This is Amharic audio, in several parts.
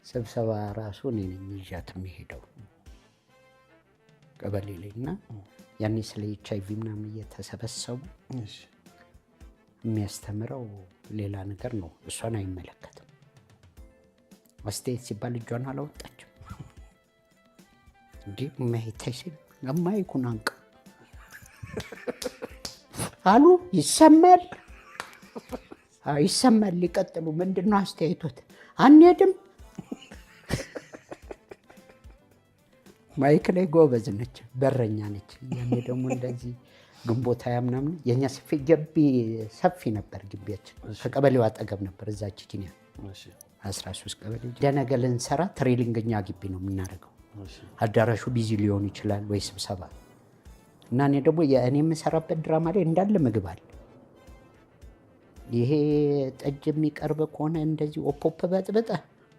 ስብሰባ ራሱ እኔ ነኝ ይዣት የምሄደው ቀበሌ ላይ እና ያኔ ስለ HIV ምናምን እየተሰበሰቡ የሚያስተምረው ሌላ ነገር ነው። እሷን አይመለከትም። አስተያየት ሲባል እጇን አላወጣችም። እንዴ ማይታይ ለማይኩን አንቀ አሉ ይሰማል ሊቀጥሉ ምንድነው አስተያየቶት አንሄድም። ማይክ ላይ ጎበዝ ነች፣ በረኛ ነች። ያኔ ደግሞ እንደዚህ ግንቦት ሃያ ምናምን የኛ ሰፊ ነበር ግቢያችን። ከቀበሌው አጠገብ ነበር እዛች ኪኒያ 13 ቀበሌ ደነገ ልንሰራ ትሬሊንግኛ ግቢ ነው የምናደርገው። አዳራሹ ቢዚ ሊሆን ይችላል ወይ ስብሰባ እና እኔ ደግሞ የእኔ የምሰራበት ድራማ ላይ እንዳለ ምግብ አለ። ይሄ ጠጅ የሚቀርብ ከሆነ እንደዚህ ኦፖፕ በጥብጠ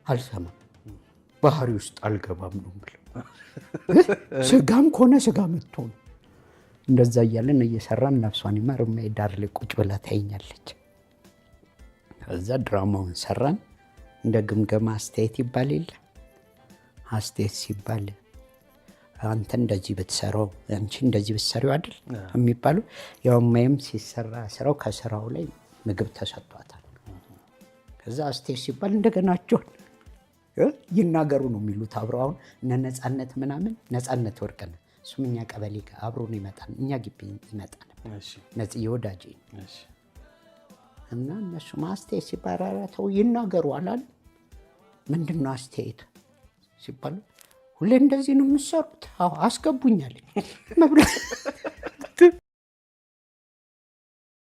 አልሰማም፣ ባህሪ ውስጥ አልገባም ነው ብለው ስጋም ከሆነ ስጋ መጥቶ ነው። እንደዛ እያለን እየሰራን ነፍሷን ይማር ዳር ላይ ቁጭ ብላ ታይኛለች። ከዛ ድራማውን ሰራን። እንደ ግምገማ አስተያየት ይባል የለ አስተያየት ሲባል አንተ እንደዚህ ብትሰራው አንቺ እንደዚህ ብትሰሪው አይደል የሚባለው። ያው ማይም ሲሰራ ስራው ከስራው ላይ ምግብ ተሰጥቷታል። ከዛ አስተያየት ሲባል እንደገናቸው ይናገሩ ነው የሚሉት። አብረው አሁን እነ ነፃነት ምናምን ነፃነት ወርቅነ እሱም እኛ ቀበሌ ጋር አብሮ ነው ይመጣል፣ እኛ ግቢ ይመጣል። ነጽ የወዳጄ እና እነሱ አስተያየት ሲባል ተው ይናገሩ አላል። ምንድነው አስተያየት ሲባል ሁሌ እንደዚህ ነው የምትሰሩት? አዎ አስገቡኛል መብላት